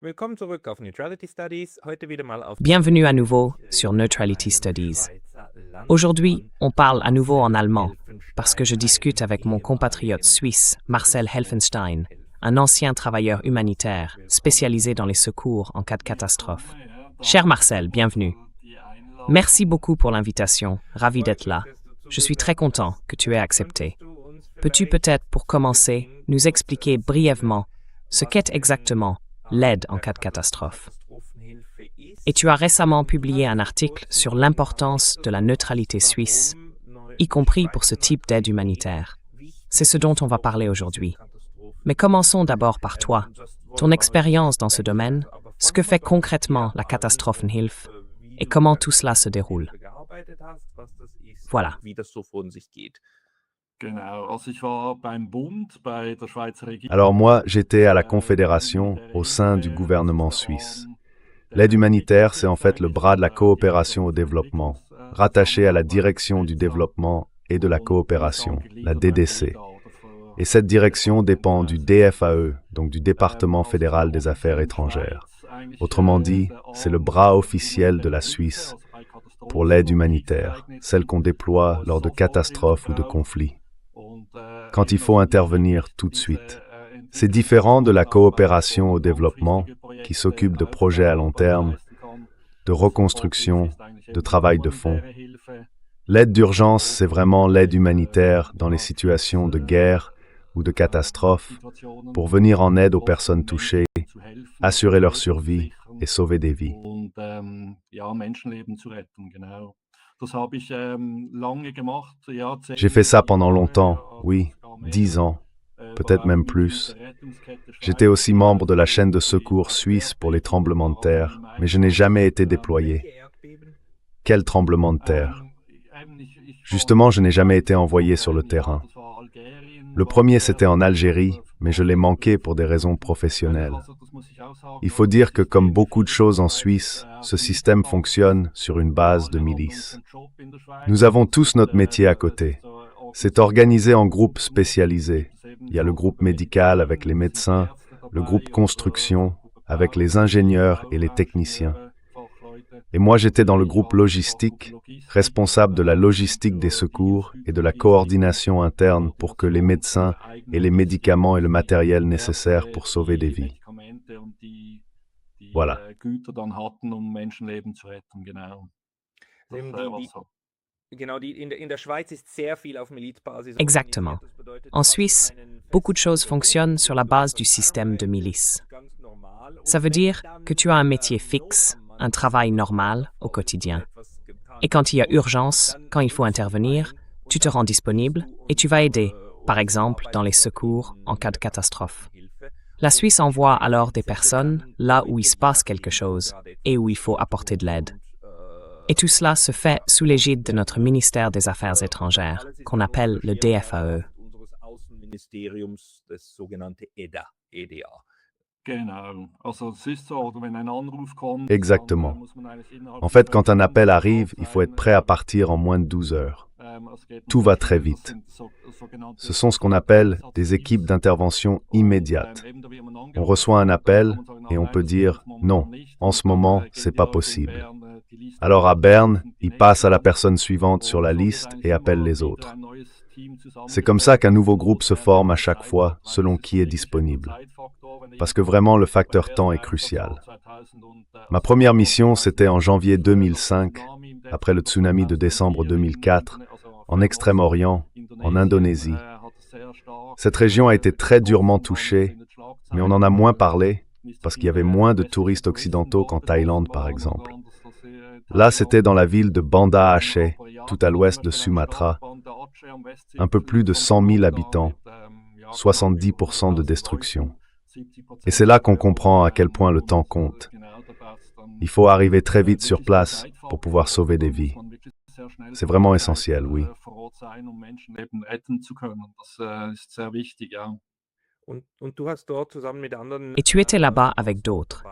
Willkommen zurück auf Neutrality Studies. Heute wieder mal auf Bienvenue à nouveau sur Neutrality Studies. Aujourd'hui, on parle à nouveau en allemand parce que je discute avec mon compatriote suisse, Marcel Helfenstein, un ancien travailleur humanitaire spécialisé dans les secours en cas de catastrophe. Cher Marcel, bienvenue. Merci beaucoup pour l'invitation, ravi d'être là. Je suis très content que tu aies accepté. Peux-tu peut-être, pour commencer, nous expliquer brièvement ce qu'est exactement l'aide en cas de catastrophe? Et tu as récemment publié un article sur l'importance de la neutralité suisse, y compris pour ce type d'aide humanitaire. C'est ce dont on va parler aujourd'hui. Mais commençons d'abord par toi, ton expérience dans ce domaine, ce que fait concrètement la Katastrophenhilfe et comment tout cela se déroule. Voilà. Alors moi, j'étais à la Confédération au sein du gouvernement suisse. L'aide humanitaire, c'est en fait le bras de la coopération au développement, rattaché à la direction du développement et de la coopération, la DDC. Et cette direction dépend du DFAE, donc du Département fédéral des affaires étrangères. Autrement dit, c'est le bras officiel de la Suisse pour l'aide humanitaire, celle qu'on déploie lors de catastrophes ou de conflits, quand il faut intervenir tout de suite. C'est différent de la coopération au développement, qui s'occupe de projets à long terme, de reconstruction, de travail de fond. L'aide d'urgence, c'est vraiment l'aide humanitaire dans les situations de guerre ou de catastrophe, pour venir en aide aux personnes touchées, assurer leur survie et sauver des vies. J'ai fait ça pendant longtemps, oui, 10 ans, peut-être même plus. J'étais aussi membre de la chaîne de secours suisse pour les tremblements de terre, mais je n'ai jamais été déployé. Quel tremblement de terre! Justement, je n'ai jamais été envoyé sur le terrain. Le premier, c'était en Algérie, mais je l'ai manqué pour des raisons professionnelles. Il faut dire que, comme beaucoup de choses en Suisse, ce système fonctionne sur une base de milices. Nous avons tous notre métier à côté. C'est organisé en groupes spécialisés. Il y a le groupe médical avec les médecins, le groupe construction avec les ingénieurs et les techniciens. Et moi, j'étais dans le groupe logistique, responsable de la logistique des secours et de la coordination interne pour que les médecins aient les médicaments et le matériel nécessaire pour sauver des vies. Voilà. Exactement. En Suisse, beaucoup de choses fonctionnent sur la base du système de milice. Ça veut dire que tu as un métier fixe, un travail normal au quotidien. Et quand il y a urgence, quand il faut intervenir, tu te rends disponible et tu vas aider, par exemple dans les secours en cas de catastrophe. La Suisse envoie alors des personnes là où il se passe quelque chose et où il faut apporter de l'aide. Et tout cela se fait sous l'égide de notre ministère des Affaires étrangères, qu'on appelle le DFAE. Exactement. En fait, quand un appel arrive, il faut être prêt à partir en moins de 12 heures. Tout va très vite. Ce sont ce qu'on appelle des équipes d'intervention immédiate. On reçoit un appel et on peut dire « Non, en ce moment, c'est pas possible ». Alors à Berne, il passe à la personne suivante sur la liste et appelle les autres. C'est comme ça qu'un nouveau groupe se forme à chaque fois, selon qui est disponible. Parce que vraiment, le facteur temps est crucial. Ma première mission, c'était en janvier 2005, après le tsunami de décembre 2004, en Extrême-Orient, en Indonésie. Cette région a été très durement touchée, mais on en a moins parlé, parce qu'il y avait moins de touristes occidentaux qu'en Thaïlande, par exemple. Là, c'était dans la ville de Banda Aceh, tout à l'ouest de Sumatra, un peu plus de 100 000 habitants, 70% de destruction. Et c'est là qu'on comprend à quel point le temps compte. Il faut arriver très vite sur place pour pouvoir sauver des vies. C'est vraiment essentiel, oui. Et tu étais là-bas avec d'autres.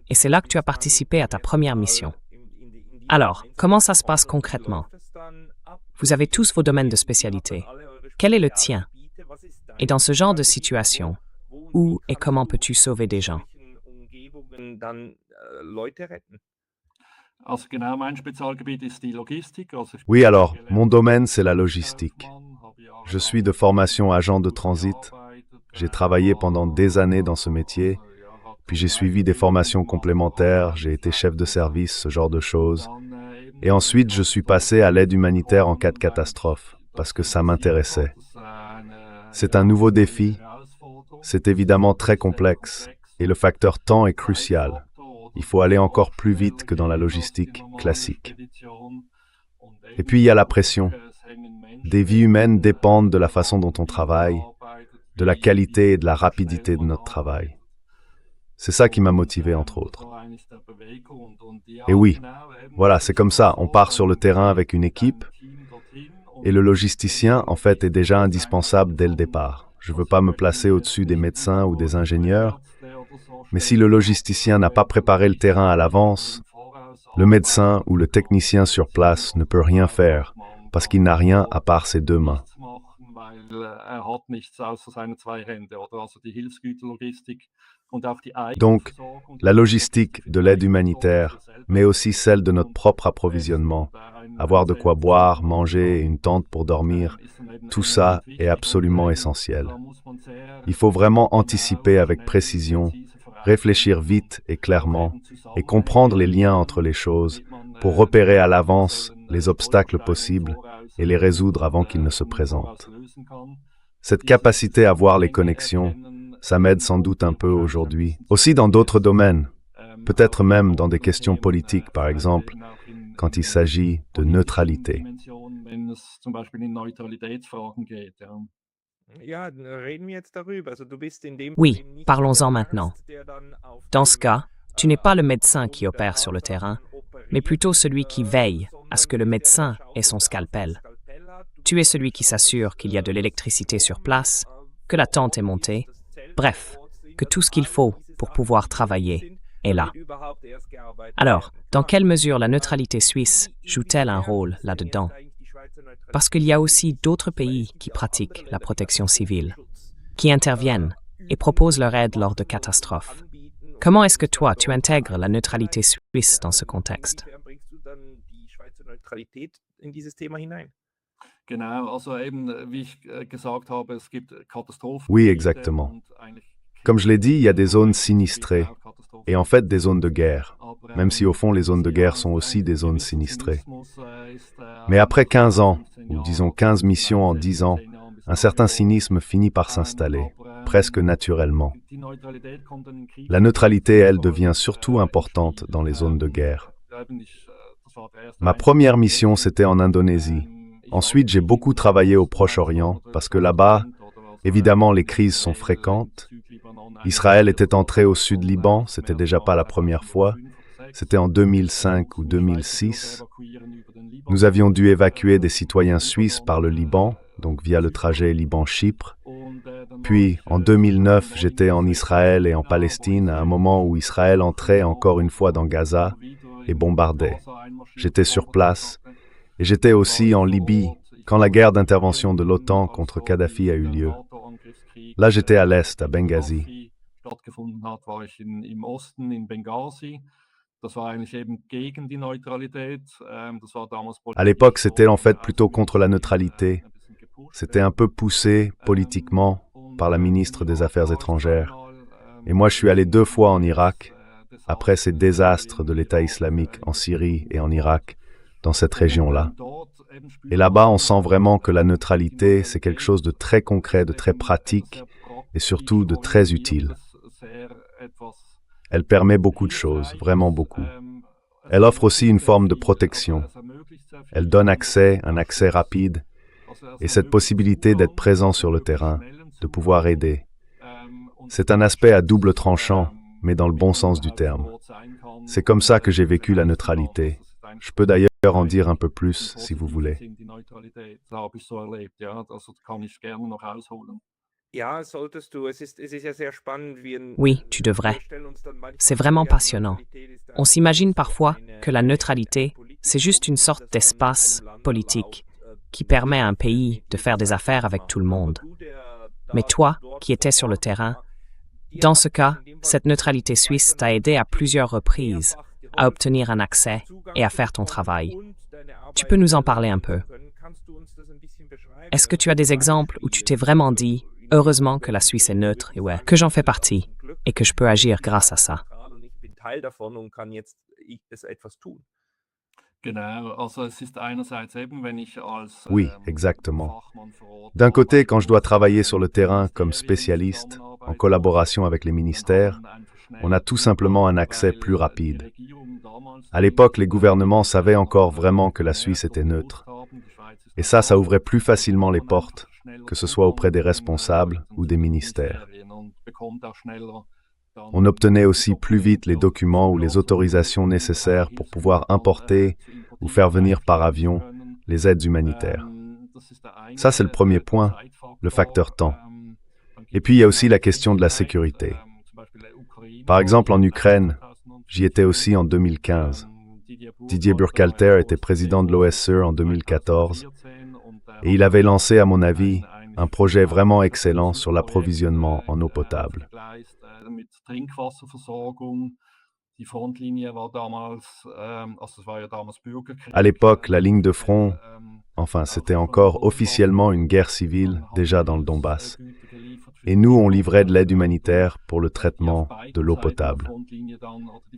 Et c'est là que tu as participé à ta première mission. Alors, comment ça se passe concrètement? Vous avez tous vos domaines de spécialité. Quel est le tien? Et dans ce genre de situation, où et comment peux-tu sauver des gens? dann Leute retten. Oui, alors, mon domaine, c'est la logistique. Je suis de formation agent de transit. J'ai travaillé pendant des années dans ce métier, puis j'ai suivi des formations complémentaires, j'ai été chef de service, ce genre de choses. Et ensuite, je suis passé à l'aide humanitaire en cas de catastrophe, parce que ça m'intéressait. C'est un nouveau défi, c'est évidemment très complexe, et le facteur temps est crucial. Il faut aller encore plus vite que dans la logistique classique. Et puis il y a la pression. Des vies humaines dépendent de la façon dont on travaille, de la qualité et de la rapidité de notre travail. C'est ça qui m'a motivé, entre autres. Et oui, voilà, c'est comme ça, on part sur le terrain avec une équipe, et le logisticien, en fait, est déjà indispensable dès le départ. Je ne veux pas me placer au-dessus des médecins ou des ingénieurs, mais si le logisticien n'a pas préparé le terrain à l'avance, le médecin ou le technicien sur place ne peut rien faire, parce qu'il n'a rien à part ses deux mains. Donc, la logistique de l'aide humanitaire, mais aussi celle de notre propre approvisionnement, avoir de quoi boire, manger et une tente pour dormir, tout ça est absolument essentiel. Il faut vraiment anticiper avec précision, réfléchir vite et clairement, et comprendre les liens entre les choses pour repérer à l'avance les obstacles possibles et les résoudre avant qu'ils ne se présentent. Cette capacité à voir les connexions, ça m'aide sans doute un peu aujourd'hui. Aussi dans d'autres domaines, peut-être même dans des questions politiques, par exemple, quand il s'agit de neutralité. Oui, parlons-en maintenant. Dans ce cas, tu n'es pas le médecin qui opère sur le terrain, mais plutôt celui qui veille à ce que le médecin ait son scalpel. Tu es celui qui s'assure qu'il y a de l'électricité sur place, que la tente est montée, bref, que tout ce qu'il faut pour pouvoir travailler est là. Alors, dans quelle mesure la neutralité suisse joue-t-elle un rôle là-dedans? Parce qu'il y a aussi d'autres pays qui pratiquent la protection civile, qui interviennent et proposent leur aide lors de catastrophes. Comment est-ce que toi, tu intègres la neutralité suisse dans ce contexte? Oui, exactement. Comme je l'ai dit, il y a des zones sinistrées, et en fait des zones de guerre, même si au fond les zones de guerre sont aussi des zones sinistrées. Mais après 15 ans, ou disons 15 missions en 10 ans, un certain cynisme finit par s'installer, presque naturellement. La neutralité, elle, devient surtout importante dans les zones de guerre. Ma première mission, c'était en Indonésie. Ensuite, j'ai beaucoup travaillé au Proche-Orient, parce que là-bas, évidemment, les crises sont fréquentes. Israël était entré au sud Liban, c'était déjà pas la première fois. C'était en 2005 ou 2006. Nous avions dû évacuer des citoyens suisses par le Liban, donc via le trajet Liban-Chypre. Puis, en 2009, j'étais en Israël et en Palestine, à un moment où Israël entrait encore une fois dans Gaza et bombardait. J'étais sur place, et j'étais aussi en Libye, quand la guerre d'intervention de l'OTAN contre Kadhafi a eu lieu. Là, j'étais à l'est, à Benghazi. À l'époque, c'était en fait plutôt contre la neutralité. C'était un peu poussé politiquement par la ministre des Affaires étrangères. Et moi, je suis allé 2 fois en Irak, après ces désastres de l'État islamique en Syrie et en Irak, dans cette région-là. Et là-bas, on sent vraiment que la neutralité, c'est quelque chose de très concret, de très pratique et surtout de très utile. Elle permet beaucoup de choses, vraiment beaucoup. Elle offre aussi une forme de protection. Elle donne accès, un accès rapide, et cette possibilité d'être présent sur le terrain, de pouvoir aider. C'est un aspect à double tranchant, mais dans le bon sens du terme. C'est comme ça que j'ai vécu la neutralité. Je peux d'ailleurs en dire un peu plus, si vous voulez. Oui, tu devrais. C'est vraiment passionnant. On s'imagine parfois que la neutralité, c'est juste une sorte d'espace politique qui permet à un pays de faire des affaires avec tout le monde. Mais toi, qui étais sur le terrain, Dans ce cas, cette neutralité suisse t'a aidé à plusieurs reprises à obtenir un accès et à faire ton travail. Tu peux nous en parler un peu? Est-ce que tu as des exemples où tu t'es vraiment dit « Heureusement que la Suisse est neutre et ouais, que j'en fais partie et que je peux agir grâce à ça ». Oui, exactement. D'un côté, quand je dois travailler sur le terrain comme spécialiste, en collaboration avec les ministères, on a tout simplement un accès plus rapide. À l'époque, les gouvernements savaient encore vraiment que la Suisse était neutre. Et ça ouvrait plus facilement les portes, que ce soit auprès des responsables ou des ministères. On obtenait aussi plus vite les documents ou les autorisations nécessaires pour pouvoir importer ou faire venir par avion les aides humanitaires. Ça, c'est le premier point, le facteur temps. Et puis, il y a aussi la question de la sécurité. Par exemple, en Ukraine, j'y étais aussi en 2015. Didier Burkhalter était président de l'OSCE en 2014 et il avait lancé, à mon avis, un projet vraiment excellent sur l'approvisionnement en eau potable. À l'époque, la ligne de front, c'était encore officiellement une guerre civile déjà dans le Donbass. Et nous, on livrait de l'aide humanitaire pour le traitement de l'eau potable.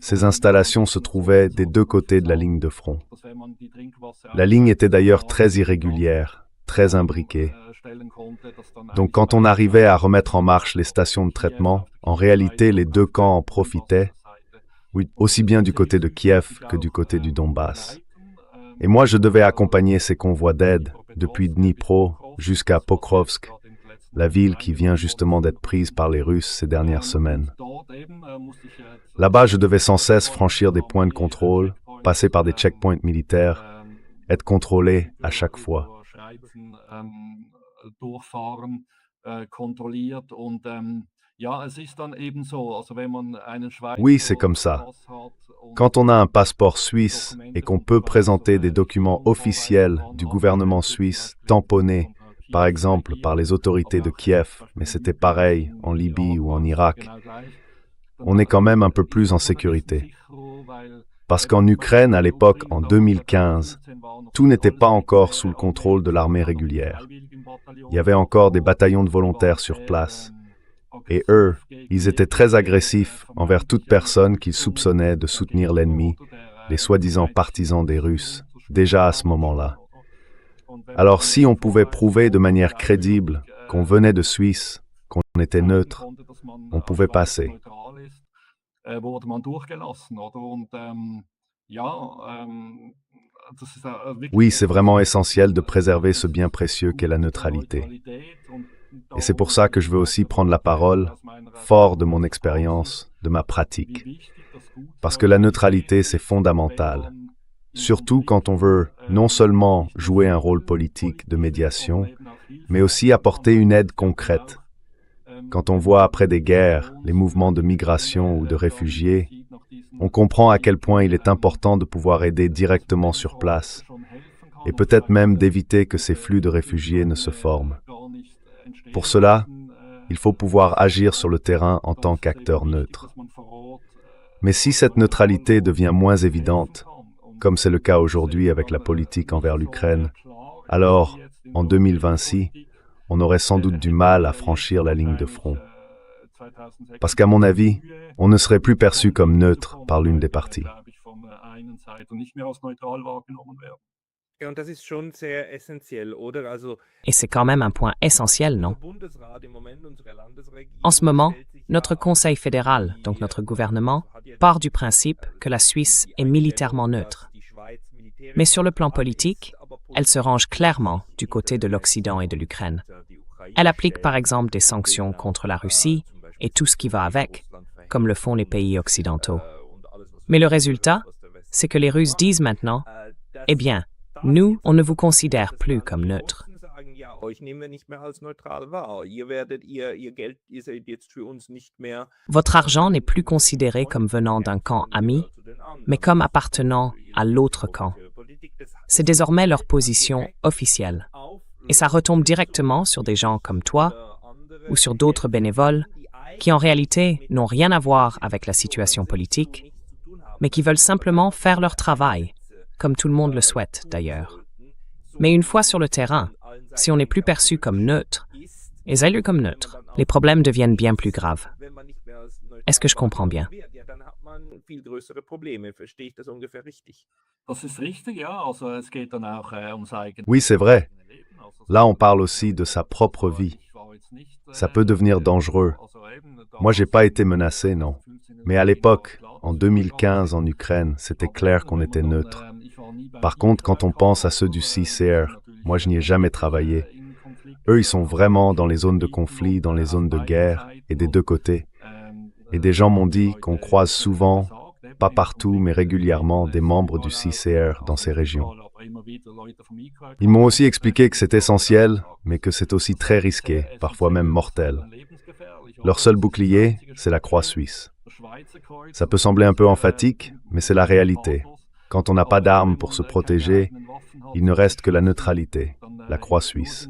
Ces installations se trouvaient des deux côtés de la ligne de front. La ligne était d'ailleurs très irrégulière, très imbriquée. Donc quand on arrivait à remettre en marche les stations de traitement, en réalité, les deux camps en profitaient, oui, aussi bien du côté de Kiev que du côté du Donbass. Et moi, je devais accompagner ces convois d'aide depuis Dnipro jusqu'à Pokrovsk, la ville qui vient justement d'être prise par les Russes ces dernières semaines. Là-bas, je devais sans cesse franchir des points de contrôle, passer par des checkpoints militaires, être contrôlé à chaque fois. Oui, c'est comme ça. Quand on a un passeport suisse et qu'on peut présenter des documents officiels du gouvernement suisse tamponnés, par exemple par les autorités de Kiev, mais c'était pareil en Libye ou en Irak, on est quand même un peu plus en sécurité. Parce qu'en Ukraine, à l'époque, en 2015, tout n'était pas encore sous le contrôle de l'armée régulière. Il y avait encore des bataillons de volontaires sur place. Et eux, ils étaient très agressifs envers toute personne qu'ils soupçonnaient de soutenir l'ennemi, les soi-disant partisans des Russes, déjà à ce moment-là. Alors si on pouvait prouver de manière crédible qu'on venait de Suisse, qu'on était neutre, on pouvait passer. Oui, c'est vraiment essentiel de préserver ce bien précieux qu'est la neutralité. Et c'est pour ça que je veux aussi prendre la parole, fort de mon expérience, de ma pratique. Parce que la neutralité, c'est fondamental. Surtout quand on veut non seulement jouer un rôle politique de médiation, mais aussi apporter une aide concrète. Quand on voit après des guerres les mouvements de migration ou de réfugiés, on comprend à quel point il est important de pouvoir aider directement sur place, et peut-être même d'éviter que ces flux de réfugiés ne se forment. Pour cela, il faut pouvoir agir sur le terrain en tant qu'acteur neutre. Mais si cette neutralité devient moins évidente, comme c'est le cas aujourd'hui avec la politique envers l'Ukraine, alors, en 2026, on aurait sans doute du mal à franchir la ligne de front. Parce qu'à mon avis, on ne serait plus perçu comme neutre par l'une des parties. Et c'est quand même un point essentiel, non? En ce moment, notre Conseil fédéral, donc notre gouvernement, part du principe que la Suisse est militairement neutre. Mais sur le plan politique, elle se range clairement du côté de l'Occident et de l'Ukraine. Elle applique par exemple des sanctions contre la Russie et tout ce qui va avec, comme le font les pays occidentaux. Mais le résultat, c'est que les Russes disent maintenant « Eh bien, nous, on ne vous considère plus comme neutre. » Votre argent n'est plus considéré comme venant d'un camp ami, mais comme appartenant à l'autre camp. C'est désormais leur position officielle. Et ça retombe directement sur des gens comme toi ou sur d'autres bénévoles qui en réalité n'ont rien à voir avec la situation politique, mais qui veulent simplement faire leur travail, comme tout le monde le souhaite d'ailleurs. Mais une fois sur le terrain, si on n'est plus perçu comme neutre, et élu comme neutre, les problèmes deviennent bien plus graves. Est-ce que je comprends bien? Oui, c'est vrai. Là, on parle aussi de sa propre vie. Ça peut devenir dangereux. Moi, j'ai pas été menacé, non. Mais à l'époque, en 2015 en Ukraine, c'était clair qu'on était neutre. Par contre, quand on pense à ceux du CICR, moi, je n'y ai jamais travaillé. Eux, ils sont vraiment dans les zones de conflit, dans les zones de guerre, et des deux côtés. Et des gens m'ont dit qu'on croise souvent, pas partout, mais régulièrement, des membres du CICR dans ces régions. Ils m'ont aussi expliqué que c'est essentiel, mais que c'est aussi très risqué, parfois même mortel. Leur seul bouclier, c'est la croix suisse. Ça peut sembler un peu emphatique, mais c'est la réalité. Quand on n'a pas d'armes pour se protéger, il ne reste que la neutralité, la croix suisse.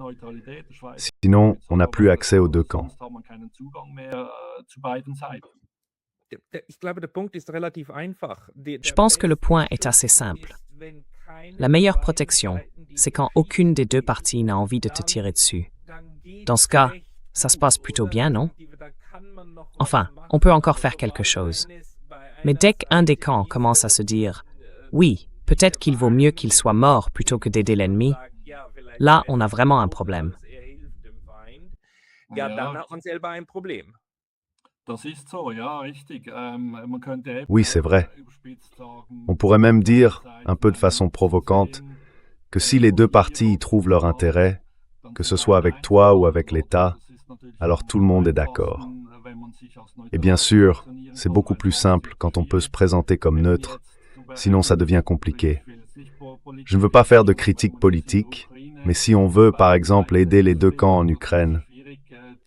Sinon, on n'a plus accès aux deux camps. Je pense que le point est assez simple. La meilleure protection, c'est quand aucune des deux parties n'a envie de te tirer dessus. Dans ce cas, ça se passe plutôt bien, non? Enfin, on peut encore faire quelque chose. Mais dès qu'un des camps commence à se dire « Oui, peut-être qu'il vaut mieux qu'il soit mort plutôt que d'aider l'ennemi », là, on a vraiment un problème. Oui, c'est vrai. On pourrait même dire, un peu de façon provocante, que si les deux parties y trouvent leur intérêt, que ce soit avec toi ou avec l'État, alors tout le monde est d'accord. Et bien sûr, c'est beaucoup plus simple quand on peut se présenter comme neutre, sinon ça devient compliqué. Je ne veux pas faire de critique politique, mais si on veut, par exemple, aider les deux camps en Ukraine,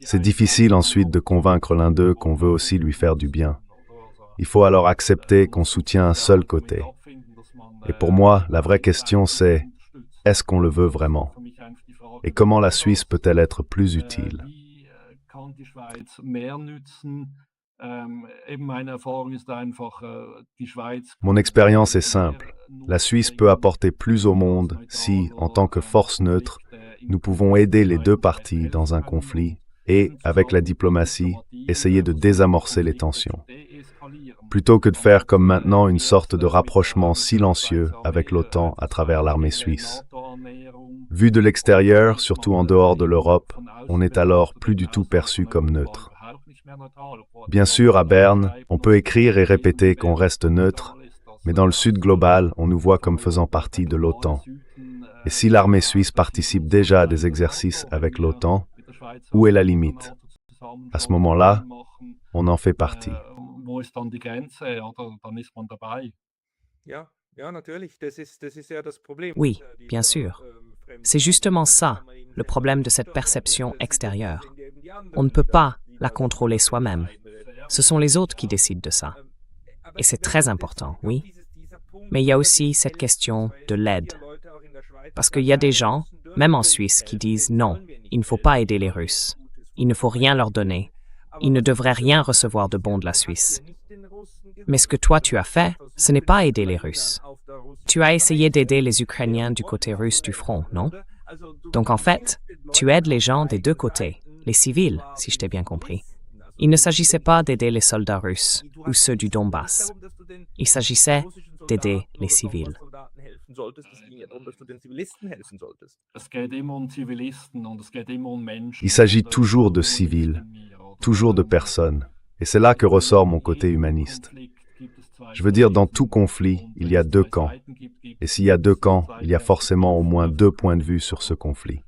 c'est difficile ensuite de convaincre l'un d'eux qu'on veut aussi lui faire du bien. Il faut alors accepter qu'on soutient un seul côté. Et pour moi, la vraie question c'est, est-ce qu'on le veut vraiment? Et comment la Suisse peut-elle être plus utile? Mon expérience est simple. La Suisse peut apporter plus au monde si, en tant que force neutre, nous pouvons aider les deux parties dans un conflit et, avec la diplomatie, essayer de désamorcer les tensions. Plutôt que de faire comme maintenant une sorte de rapprochement silencieux avec l'OTAN à travers l'armée suisse. Vu de l'extérieur, surtout en dehors de l'Europe, on n'est alors plus du tout perçu comme neutre. Bien sûr, à Berne, on peut écrire et répéter qu'on reste neutre, mais dans le sud global, on nous voit comme faisant partie de l'OTAN. Et si l'armée suisse participe déjà à des exercices avec l'OTAN, où est la limite? À ce moment-là, on en fait partie. Oui, bien sûr. C'est justement ça, le problème de cette perception extérieure. On ne peut pas la contrôler soi-même. Ce sont les autres qui décident de ça. Et c'est très important, oui. Mais il y a aussi cette question de l'aide. Parce qu'il y a des gens, même en Suisse, qui disent non, il ne faut pas aider les Russes. Il ne faut rien leur donner. Ils ne devraient rien recevoir de bon de la Suisse. Mais ce que toi tu as fait, ce n'est pas aider les Russes. Tu as essayé d'aider les Ukrainiens du côté russe du front, non? Donc en fait, tu aides les gens des deux côtés, les civils, si je t'ai bien compris. Il ne s'agissait pas d'aider les soldats russes ou ceux du Donbass. Il s'agissait d'aider les civils. Il s'agit toujours de civils, toujours de personnes. Et c'est là que ressort mon côté humaniste. Je veux dire, dans tout conflit, il y a deux camps. Et s'il y a deux camps, il y a forcément au moins deux points de vue sur ce conflit.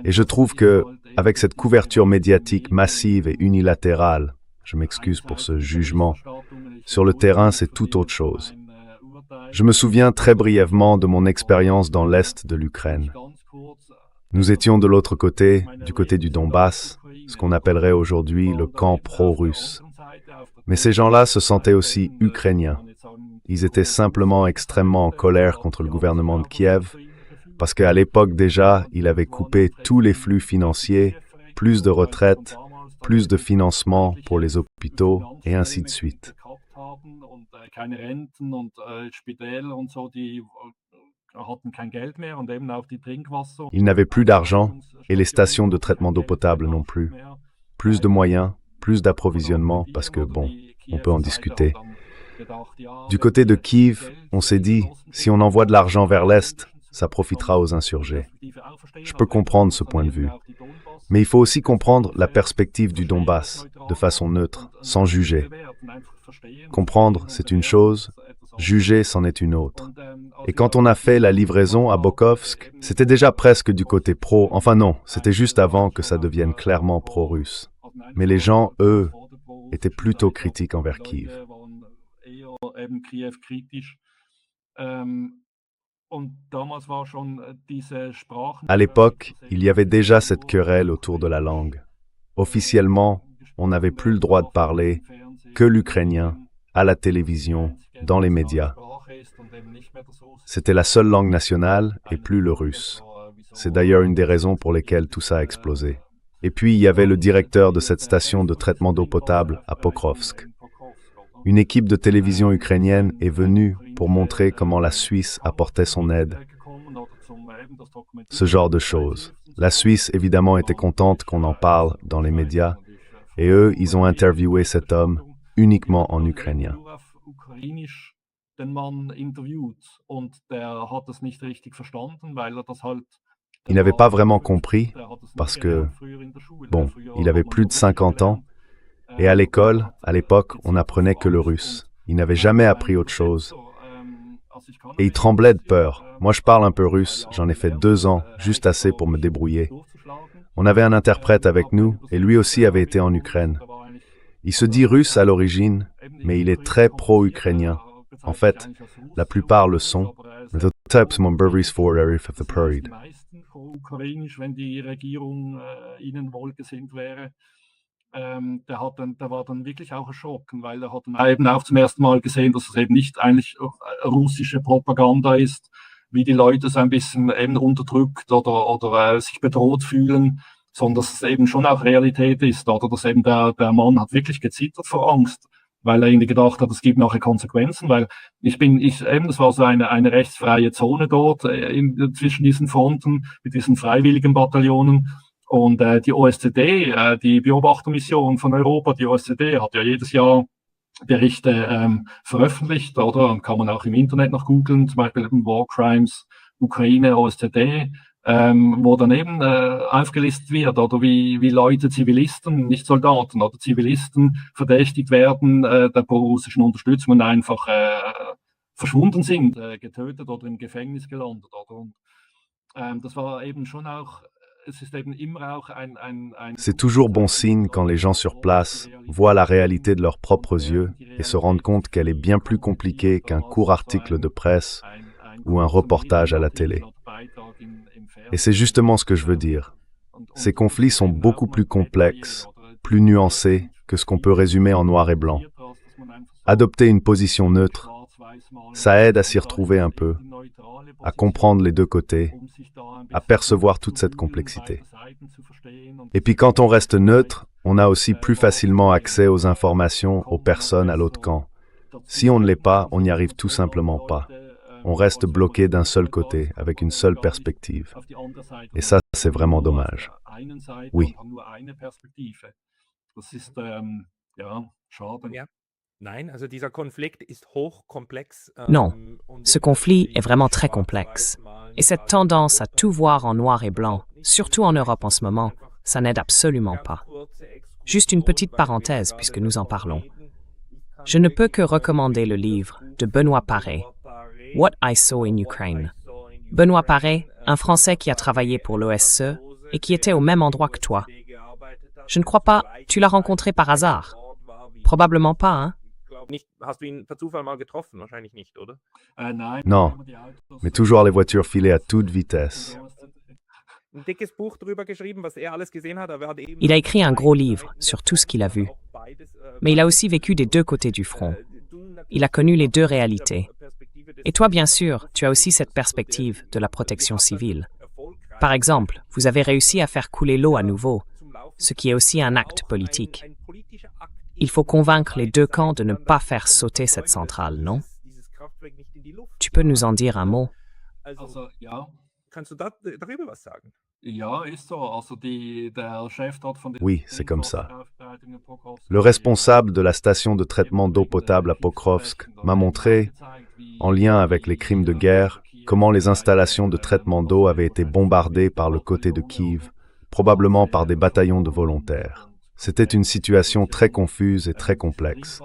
Et je trouve que, avec cette couverture médiatique massive et unilatérale, je m'excuse pour ce jugement, sur le terrain, c'est tout autre chose. Je me souviens très brièvement de mon expérience dans l'est de l'Ukraine. Nous étions de l'autre côté, du côté du Donbass, ce qu'on appellerait aujourd'hui le camp pro-russe. Mais ces gens-là se sentaient aussi ukrainiens. Ils étaient simplement extrêmement en colère contre le gouvernement de Kiev, parce qu'à l'époque déjà, il avait coupé tous les flux financiers, plus de retraites, plus de financement pour les hôpitaux et ainsi de suite. Ils n'avaient plus d'argent et les stations de traitement d'eau potable non plus. Plus de moyens, plus d'approvisionnement parce que, bon, on peut en discuter. Du côté de Kiev, on s'est dit, si on envoie de l'argent vers l'Est, ça profitera aux insurgés. Je peux comprendre ce point de vue. Mais il faut aussi comprendre la perspective du Donbass, de façon neutre, sans juger. Comprendre, c'est une chose, juger, c'en est une autre. Et quand on a fait la livraison à Bokovsk, c'était déjà presque du côté pro, enfin non, c'était juste avant que ça devienne clairement pro-russe. Mais les gens, eux, étaient plutôt critiques envers Kiev. À l'époque, il y avait déjà cette querelle autour de la langue. Officiellement, on n'avait plus le droit de parler que l'ukrainien, à la télévision, dans les médias. C'était la seule langue nationale et plus le russe. C'est d'ailleurs une des raisons pour lesquelles tout ça a explosé. Et puis, il y avait le directeur de cette station de traitement d'eau potable à Pokrovsk. Une équipe de télévision ukrainienne est venue pour montrer comment la Suisse apportait son aide. Ce genre de choses. La Suisse, évidemment, était contente qu'on en parle dans les médias, et eux, ils ont interviewé cet homme uniquement en ukrainien. Il n'avait pas vraiment compris, parce que, bon, il avait plus de 50 ans, et à l'école, à l'époque, on apprenait que le russe. Il n'avait jamais appris autre chose. Et il tremblait de peur. Moi, je parle un peu russe, j'en ai fait 2 ans, juste assez pour me débrouiller. On avait un interprète avec nous, et lui aussi avait été en Ukraine. Il se dit russe à l'origine, mais il est très pro-ukrainien. En fait, la plupart le sont. The types memberries for Arif of the Parade. Der war dann wirklich auch erschrocken, weil hat dann eben auch zum ersten Mal gesehen, dass es eben nicht eigentlich russische Propaganda ist, wie die Leute so ein bisschen eben unterdrückt oder sich bedroht fühlen, sondern dass es eben schon auch Realität ist, oder dass eben der Mann hat wirklich gezittert vor Angst, weil er irgendwie gedacht hat, es gibt nachher Konsequenzen, weil das war so eine rechtsfreie Zone dort zwischen diesen Fronten, mit diesen freiwilligen Bataillonen. Und die OSZE, die Beobachtermission von Europa, die OSZE hat ja jedes Jahr Berichte veröffentlicht, oder? Kann man auch im Internet noch googeln, zum Beispiel eben War Crimes, Ukraine, OSZE, wo dann eben aufgelistet wird, oder wie Leute, Zivilisten, nicht Soldaten, oder Zivilisten verdächtigt werden der prorussischen Unterstützung und einfach verschwunden sind, getötet oder im Gefängnis gelandet, oder? Und das war eben schon auch. C'est toujours bon signe quand les gens sur place voient la réalité de leurs propres yeux et se rendent compte qu'elle est bien plus compliquée qu'un court article de presse ou un reportage à la télé. Et c'est justement ce que je veux dire. Ces conflits sont beaucoup plus complexes, plus nuancés que ce qu'on peut résumer en noir et blanc. Adopter une position neutre, ça aide à s'y retrouver un peu, à comprendre les deux côtés, à percevoir toute cette complexité. Et puis quand on reste neutre, on a aussi plus facilement accès aux informations, aux personnes à l'autre camp. Si on ne l'est pas, on n'y arrive tout simplement pas. On reste bloqué d'un seul côté, avec une seule perspective. Et ça, c'est vraiment dommage. Oui. Non, ce conflit est vraiment très complexe. Et cette tendance à tout voir en noir et blanc, surtout en Europe en ce moment, ça n'aide absolument pas. Juste une petite parenthèse puisque nous en parlons. Je ne peux que recommander le livre de Benoît Paré, What I Saw in Ukraine. Benoît Paré, un Français qui a travaillé pour l'OSCE et qui était au même endroit que toi. Je ne crois pas, tu l'as rencontré par hasard? Probablement pas, hein? Non, mais toujours les voitures filées à toute vitesse. Il a écrit un gros livre sur tout ce qu'il a vu. Mais il a aussi vécu des deux côtés du front. Il a connu les deux réalités. Et toi, bien sûr, tu as aussi cette perspective de la protection civile. Par exemple, vous avez réussi à faire couler l'eau à nouveau. ce qui est aussi un acte politique. Il faut convaincre les deux camps de ne pas faire sauter cette centrale, non? Tu peux nous en dire un mot? Also, ja. Kannst du darüber was sagen? Ja, ist so. Also der Chef dort von Oui, c'est comme ça. Aufbereitung in Pokrovsk, Le responsable de la station de traitement d'eau potable à Pokrovsk m'a montré, en lien avec les crimes de guerre, comment les installations de traitement d'eau avaient été bombardées par le côté de Kiev, probablement par des bataillons de volontaires. C'était une situation très confuse et très complexe.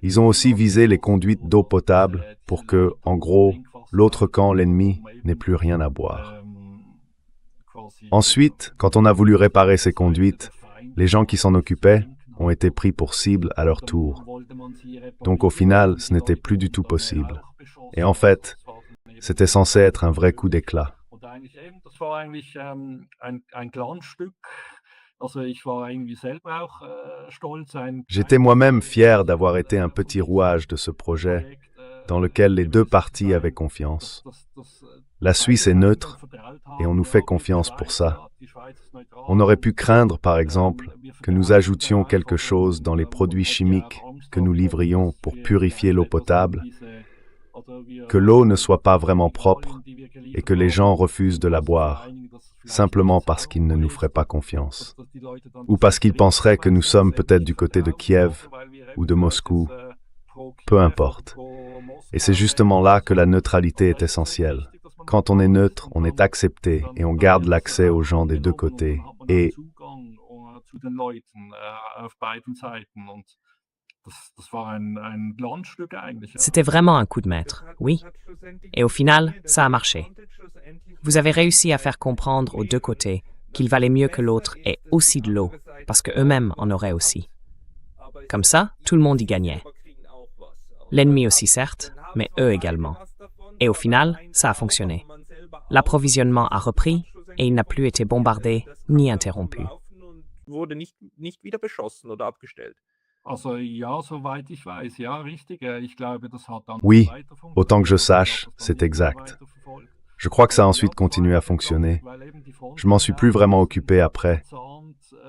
Ils ont aussi visé les conduites d'eau potable pour que, en gros, l'autre camp, l'ennemi, n'ait plus rien à boire. Ensuite, quand on a voulu réparer ces conduites, les gens qui s'en occupaient ont été pris pour cible à leur tour. Donc au final, ce n'était plus du tout possible. Et en fait, c'était censé être un vrai coup d'éclat. Und eigentlich eben, das war eigentlich ein Glanzstück. Also ich war irgendwie selber auch stolz. J'étais moi-même fier d'avoir été un petit rouage de ce projet dans lequel les deux parties avaient confiance. La Suisse est neutre et on nous fait confiance pour ça. On aurait pu craindre, par exemple, que nous ajoutions quelque chose dans les produits chimiques que nous livrions pour purifier l'eau potable, que l'eau ne soit pas vraiment propre et que les gens refusent de la boire, simplement parce qu'ils ne nous feraient pas confiance, ou parce qu'ils penseraient que nous sommes peut-être du côté de Kiev ou de Moscou, peu importe. Et c'est justement là que la neutralité est essentielle. Quand on est neutre, on est accepté et on garde l'accès aux gens des deux côtés. Et C'était vraiment un coup de maître, oui. Et au final, ça a marché. Vous avez réussi à faire comprendre aux deux côtés qu'il valait mieux que l'autre ait aussi de l'eau, parce qu'eux-mêmes en auraient aussi. Comme ça, tout le monde y gagnait. L'ennemi aussi, certes, mais eux également. Et au final, ça a fonctionné. L'approvisionnement a repris et il n'a plus été bombardé ni interrompu. Wurde nicht wieder beschossen oder abgestellt. Also ja, soweit ich weiß, ja, richtig. Ich glaube, das hat dann oui, weiter funktioniert. autant que je sache, c'est exact. Je crois que ça a ensuite continué à fonctionner. Je m'en suis plus vraiment occupé après.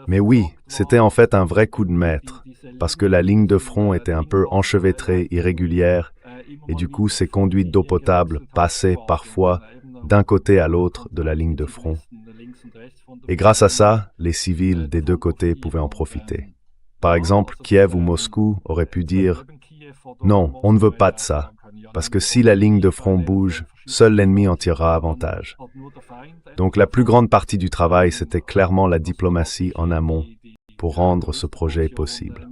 Mais oui, c'était en fait un vrai coup de maître, parce que la ligne de front était un peu enchevêtrée, irrégulière, et du coup ces conduites d'eau potable passaient parfois d'un côté à l'autre de la ligne de front. Et grâce à ça, les civils des deux côtés pouvaient en profiter. Par exemple, Kiev ou Moscou auraient pu dire « Non, on ne veut pas de ça, parce que si la ligne de front bouge, seul l'ennemi en tirera avantage. » Donc la plus grande partie du travail, c'était clairement la diplomatie en amont pour rendre ce projet possible.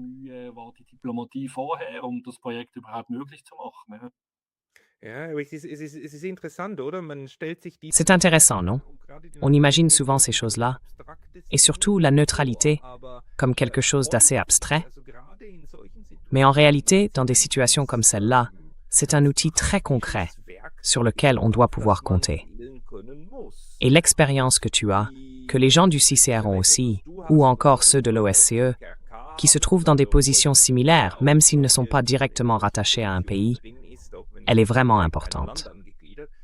C'est intéressant, non? On imagine souvent ces choses-là, et surtout la neutralité, comme quelque chose d'assez abstrait. Mais en réalité, dans des situations comme celle-là, c'est un outil très concret sur lequel on doit pouvoir compter. Et l'expérience que tu as, que les gens du CICR ont aussi, ou encore ceux de l'OSCE, qui se trouvent dans des positions similaires, même s'ils ne sont pas directement rattachés à un pays, elle est vraiment importante.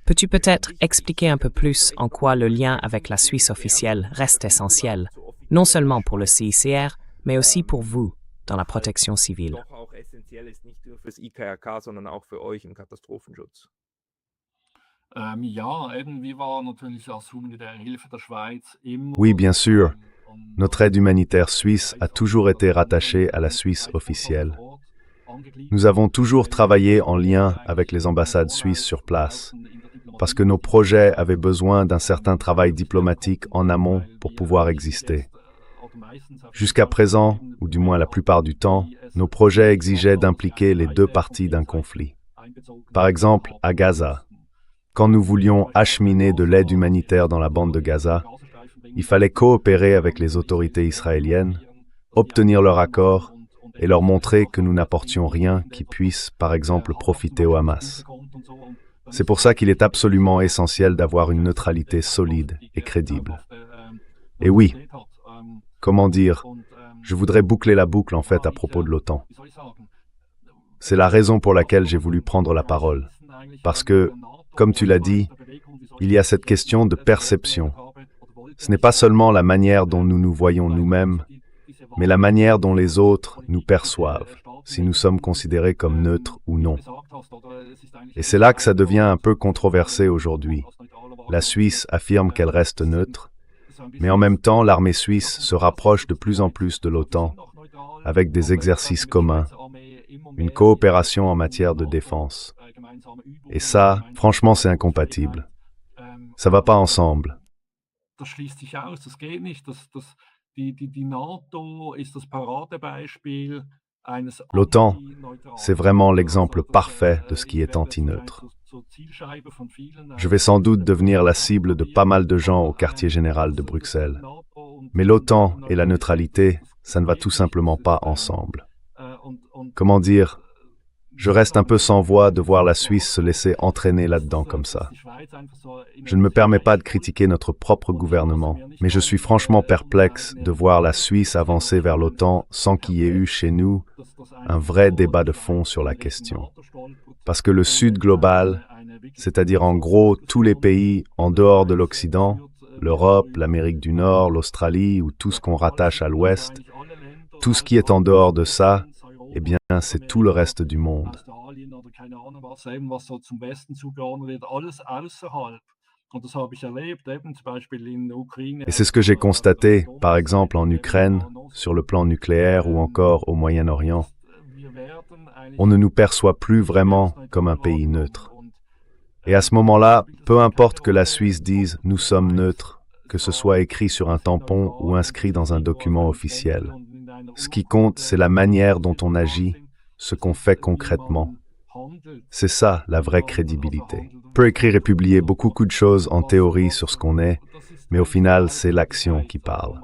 Peux-tu peut-être expliquer un peu plus en quoi le lien avec la Suisse officielle reste essentiel, non seulement pour le CICR, mais aussi pour vous dans la protection civile? Oui, bien sûr. Notre aide humanitaire suisse a toujours été rattachée à la Suisse officielle. Nous avons toujours travaillé en lien avec les ambassades suisses sur place, parce que nos projets avaient besoin d'un certain travail diplomatique en amont pour pouvoir exister. Jusqu'à présent, ou du moins la plupart du temps, nos projets exigeaient d'impliquer les deux parties d'un conflit. Par exemple, à Gaza, quand nous voulions acheminer de l'aide humanitaire dans la bande de Gaza, il fallait coopérer avec les autorités israéliennes, obtenir leur accord et leur montrer que nous n'apportions rien qui puisse, par exemple, profiter au Hamas. C'est pour ça qu'il est absolument essentiel d'avoir une neutralité solide et crédible. Et oui, comment dire, je voudrais boucler la boucle en fait à propos de l'OTAN. C'est la raison pour laquelle j'ai voulu prendre la parole. Parce que, comme tu l'as dit, il y a cette question de perception. Ce n'est pas seulement la manière dont nous nous voyons nous-mêmes, mais la manière dont les autres nous perçoivent, si nous sommes considérés comme neutres ou non. Et c'est là que ça devient un peu controversé aujourd'hui. La Suisse affirme qu'elle reste neutre, mais en même temps, l'armée suisse se rapproche de plus en plus de l'OTAN, avec des exercices communs, une coopération en matière de défense. Et ça, franchement, c'est incompatible. Ça va pas ensemble. Das schließt sich aus, das geht nicht. Die NATO ist das Paradebeispiel eines L'OTAN, c'est vraiment l'exemple parfait de ce qui est anti-neutre. Je vais sans doute devenir la cible de pas mal de gens au quartier général de Bruxelles. Mais l'OTAN et la neutralité, ça ne va tout simplement pas ensemble. Comment dire? Je reste un peu sans voix de voir la Suisse se laisser entraîner là-dedans comme ça. Je ne me permets pas de critiquer notre propre gouvernement, mais je suis franchement perplexe de voir la Suisse avancer vers l'OTAN sans qu'il y ait eu chez nous un vrai débat de fond sur la question. Parce que le Sud global, c'est-à-dire en gros tous les pays en dehors de l'Occident, l'Europe, l'Amérique du Nord, l'Australie ou tout ce qu'on rattache à l'Ouest, tout ce qui est en dehors de ça, eh bien, c'est tout le reste du monde. Et c'est ce que j'ai constaté, par exemple, en Ukraine, sur le plan nucléaire ou encore au Moyen-Orient. On ne nous perçoit plus vraiment comme un pays neutre. Et à ce moment-là, peu importe que la Suisse dise « nous sommes neutres », que ce soit écrit sur un tampon ou inscrit dans un document officiel. Ce qui compte, c'est la manière dont on agit, ce qu'on fait concrètement. C'est ça, la vraie crédibilité. On peut écrire et publier beaucoup de choses en théorie sur ce qu'on est, mais au final, c'est l'action qui parle.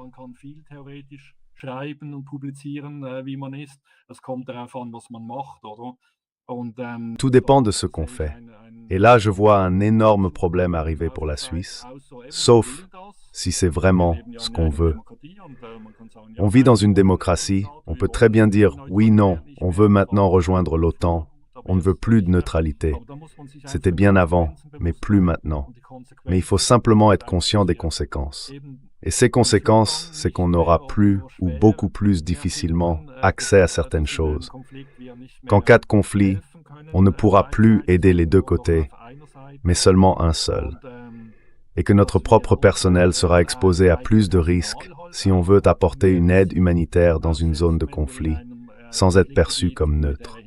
Tout dépend de ce qu'on fait. Et là, je vois un énorme problème arriver pour la Suisse, sauf si c'est vraiment ce qu'on veut. On vit dans une démocratie, on peut très bien dire « oui, non, on veut maintenant rejoindre l'OTAN, on ne veut plus de neutralité. C'était bien avant, mais plus maintenant. Mais il faut simplement être conscient des conséquences. Et ces conséquences, c'est qu'on n'aura plus, ou beaucoup plus difficilement, accès à certaines choses. Qu'en cas de conflit, on ne pourra plus aider les deux côtés, mais seulement un seul. Et que notre propre personnel sera exposé à plus de risques si on veut apporter une aide humanitaire dans une zone de conflit, sans être perçu comme neutre.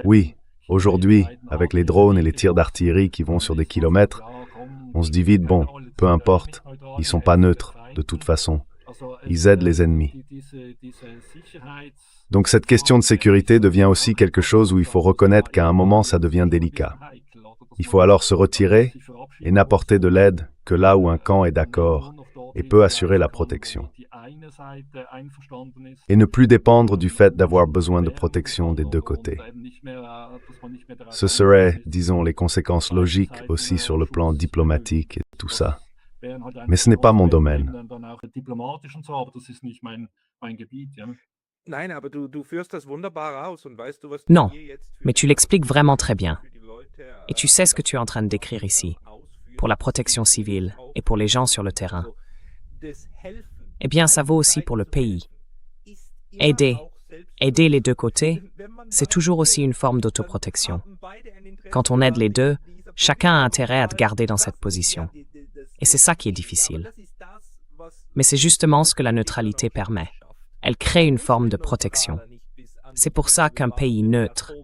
Oui, aujourd'hui, avec les drones et les tirs d'artillerie qui vont sur des kilomètres, on se dit vite, bon, peu importe, ils sont pas neutres, de toute façon. Ils aident les ennemis. Donc cette question de sécurité devient aussi quelque chose où il faut reconnaître qu'à un moment, ça devient délicat. Il faut alors se retirer et n'apporter de l'aide que là où un camp est d'accord et peut assurer la protection. Et ne plus dépendre du fait d'avoir besoin de protection des deux côtés. Ce serait, disons, les conséquences logiques aussi sur le plan diplomatique et tout ça. Mais ce n'est pas mon domaine. Non, mais tu l'expliques vraiment très bien. Et tu sais ce que tu es en train de décrire ici, pour la protection civile et pour les gens sur le terrain. Eh bien, ça vaut aussi pour le pays. Aider les deux côtés, c'est toujours aussi une forme d'autoprotection. Quand on aide les deux, chacun a intérêt à te garder dans cette position. Et c'est ça qui est difficile. Mais c'est justement ce que la neutralité permet. Elle crée une forme de protection. C'est pour ça qu'un pays neutre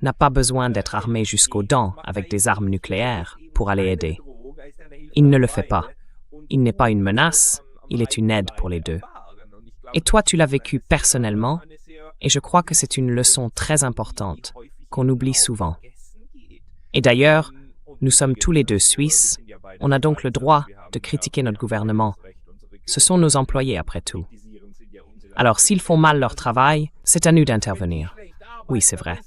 n'a pas besoin d'être armé jusqu'aux dents avec des armes nucléaires pour aller aider. Il ne le fait pas. Il n'est pas une menace, il est une aide pour les deux. Et toi, tu l'as vécu personnellement, et je crois que c'est une leçon très importante qu'on oublie souvent. Et d'ailleurs, nous sommes tous les deux Suisses, on a donc le droit de critiquer notre gouvernement. Ce sont nos employés après tout. Alors s'ils font mal leur travail, c'est à nous d'intervenir. Oui, c'est vrai.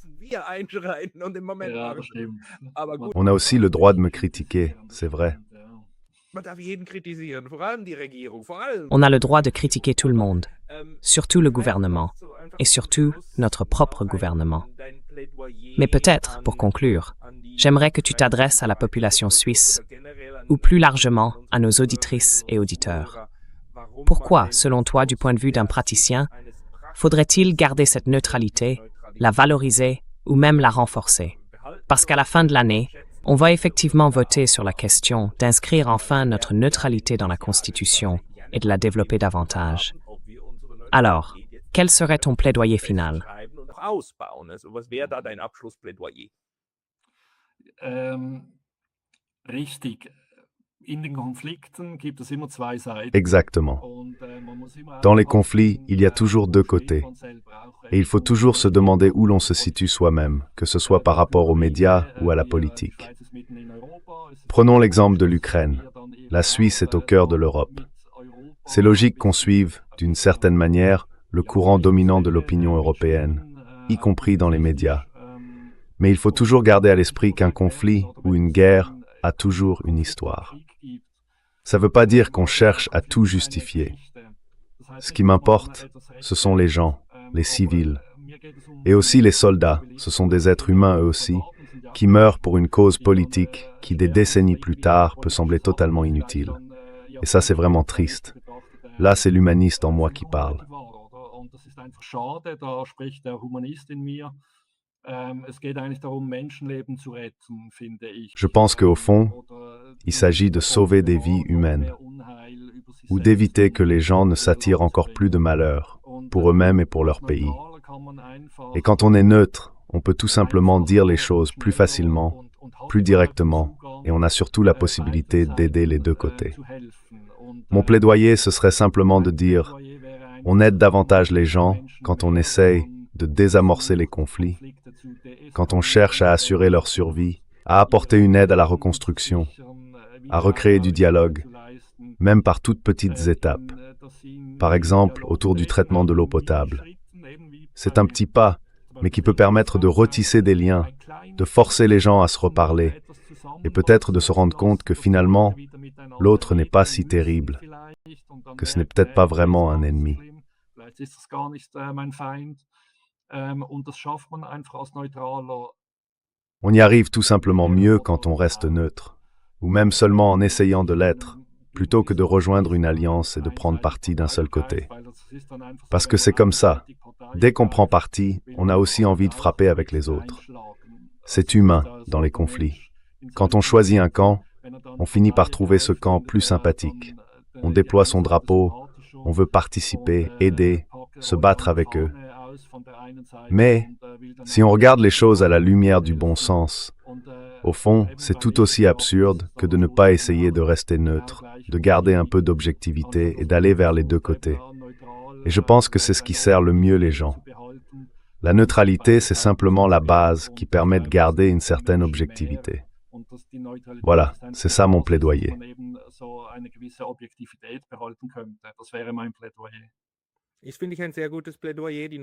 On a aussi le droit de me critiquer, c'est vrai. On a le droit de critiquer tout le monde, surtout le gouvernement, et surtout notre propre gouvernement. Mais peut-être, pour conclure, j'aimerais que tu t'adresses à la population suisse, ou plus largement à nos auditrices et auditeurs. Pourquoi, selon toi, du point de vue d'un praticien, faudrait-il garder cette neutralité, la valoriser ou même la renforcer? Parce qu'à la fin de l'année, on va effectivement voter sur la question d'inscrire enfin notre neutralité dans la Constitution et de la développer davantage. Alors, quel serait ton plaidoyer final? Richtig. In den Konflikten gibt es immer zwei Seiten. Exactement. Dans les conflits, il y a toujours deux côtés. Et il faut toujours se demander où l'on se situe soi-même, que ce soit par rapport aux médias ou à la politique. Prenons l'exemple de l'Ukraine. La Suisse est au cœur de l'Europe. C'est logique qu'on suive, d'une certaine manière, le courant dominant de l'opinion européenne, y compris dans les médias. Mais il faut toujours garder à l'esprit qu'un conflit ou une guerre a toujours une histoire. Ça ne veut pas dire qu'on cherche à tout justifier. Ce qui m'importe, ce sont les gens, les civils. Et aussi les soldats, ce sont des êtres humains eux aussi, qui meurent pour une cause politique qui, des décennies plus tard, peut sembler totalement inutile. Et ça, c'est vraiment triste. Là, c'est l'humaniste en moi qui parle. Je pense qu'au fond, il s'agit de sauver des vies humaines ou d'éviter que les gens ne s'attirent encore plus de malheur pour eux-mêmes et pour leur pays. Et quand on est neutre, on peut tout simplement dire les choses plus facilement, plus directement, et on a surtout la possibilité d'aider les deux côtés. Mon plaidoyer, ce serait simplement de dire, on aide davantage les gens quand on essaye de désamorcer les conflits, quand on cherche à assurer leur survie, à apporter une aide à la reconstruction, à recréer du dialogue, même par toutes petites étapes. Par exemple, autour du traitement de l'eau potable. C'est un petit pas, mais qui peut permettre de retisser des liens, de forcer les gens à se reparler, et peut-être de se rendre compte que finalement, l'autre n'est pas si terrible, que ce n'est peut-être pas vraiment un ennemi. On y arrive tout simplement mieux quand on reste neutre, ou même seulement en essayant de l'être, plutôt que de rejoindre une alliance et de prendre parti d'un seul côté. Parce que c'est comme ça. Dès qu'on prend parti, on a aussi envie de frapper avec les autres. C'est humain dans les conflits. Quand on choisit un camp, on finit par trouver ce camp plus sympathique. On déploie son drapeau, on veut participer, aider, se battre avec eux. Mais, si on regarde les choses à la lumière du bon sens, au fond, c'est tout aussi absurde que de ne pas essayer de rester neutre, de garder un peu d'objectivité et d'aller vers les deux côtés. Et je pense que c'est ce qui sert le mieux les gens. La neutralité, c'est simplement la base qui permet de garder une certaine objectivité. Voilà, c'est ça mon plaidoyer.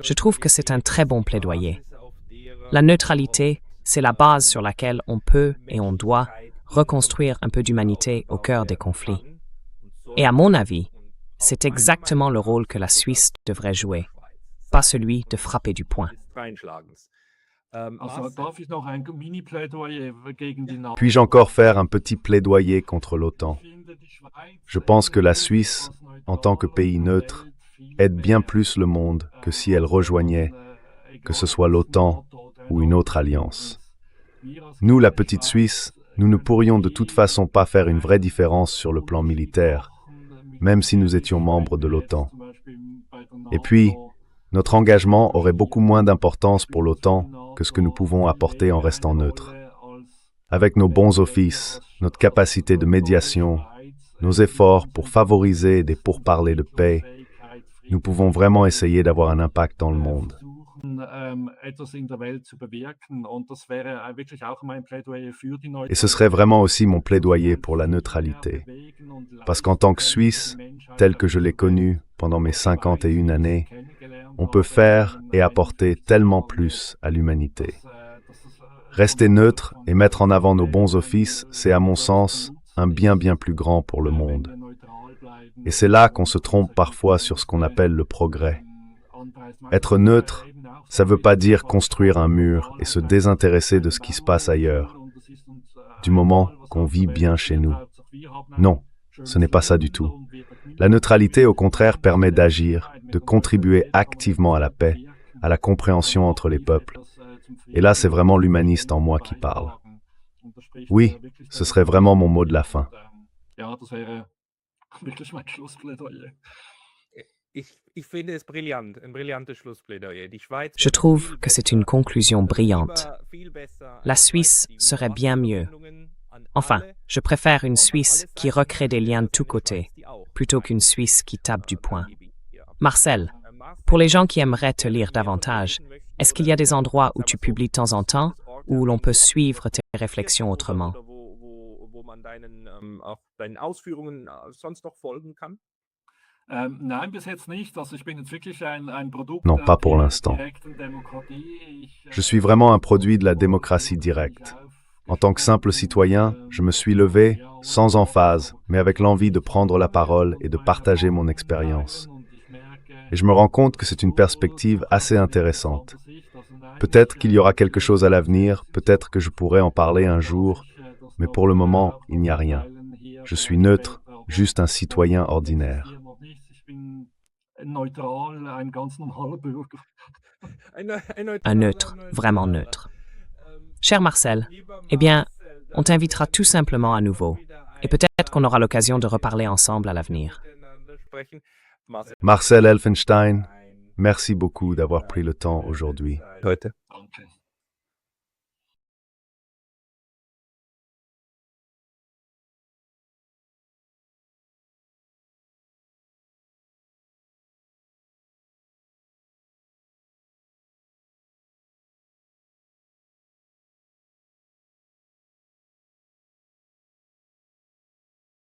Je trouve que c'est un très bon plaidoyer. La neutralité, c'est la base sur laquelle on peut et on doit reconstruire un peu d'humanité au cœur des conflits. Et à mon avis, c'est exactement le rôle que la Suisse devrait jouer, pas celui de frapper du poing. Puis-je encore faire un petit plaidoyer contre l'OTAN? Je pense que la Suisse, en tant que pays neutre, aide bien plus le monde que si elle rejoignait, que ce soit l'OTAN ou une autre alliance. Nous, la petite Suisse, nous ne pourrions de toute façon pas faire une vraie différence sur le plan militaire, même si nous étions membres de l'OTAN. Et puis, notre engagement aurait beaucoup moins d'importance pour l'OTAN que ce que nous pouvons apporter en restant neutres. Avec nos bons offices, notre capacité de médiation, nos efforts pour favoriser des pourparlers de paix, nous pouvons vraiment essayer d'avoir un impact dans le monde. Et ce serait vraiment aussi mon plaidoyer pour la neutralité. Parce qu'en tant que Suisse, tel que je l'ai connu pendant mes 51 années, on peut faire et apporter tellement plus à l'humanité. Rester neutre et mettre en avant nos bons offices, c'est à mon sens un bien plus grand pour le monde. Et c'est là qu'on se trompe parfois sur ce qu'on appelle le progrès. Être neutre, Ça ne veut pas dire construire un mur et se désintéresser de ce qui se passe ailleurs, du moment qu'on vit bien chez nous. Non, ce n'est pas ça du tout. La neutralité, au contraire, permet d'agir, de contribuer activement à la paix, à la compréhension entre les peuples. Et là, c'est vraiment l'humaniste en moi qui parle. Oui, ce serait vraiment mon mot de la fin. Je trouve que c'est une conclusion brillante. La Suisse serait bien mieux. Enfin, je préfère une Suisse qui recrée des liens de tous côtés, plutôt qu'une Suisse qui tape du poing. Marcel, pour les gens qui aimeraient te lire davantage, est-ce qu'il y a des endroits où tu publies de temps en temps, où l'on peut suivre tes réflexions autrement? Non, pas pour l'instant. Je suis vraiment un produit de la démocratie directe. En tant que simple citoyen, je me suis levé, sans emphase, mais avec l'envie de prendre la parole et de partager mon expérience. Et je me rends compte que c'est une perspective assez intéressante. Peut-être qu'il y aura quelque chose à l'avenir, peut-être que je pourrai en parler un jour, mais pour le moment, il n'y a rien. Je suis neutre, juste un citoyen ordinaire. Un neutre, vraiment neutre. Cher Marcel, eh bien, on t'invitera tout simplement à nouveau. Et peut-être qu'on aura l'occasion de reparler ensemble à l'avenir. Marcel Helfenstein, merci beaucoup d'avoir pris le temps aujourd'hui. Heute. Okay.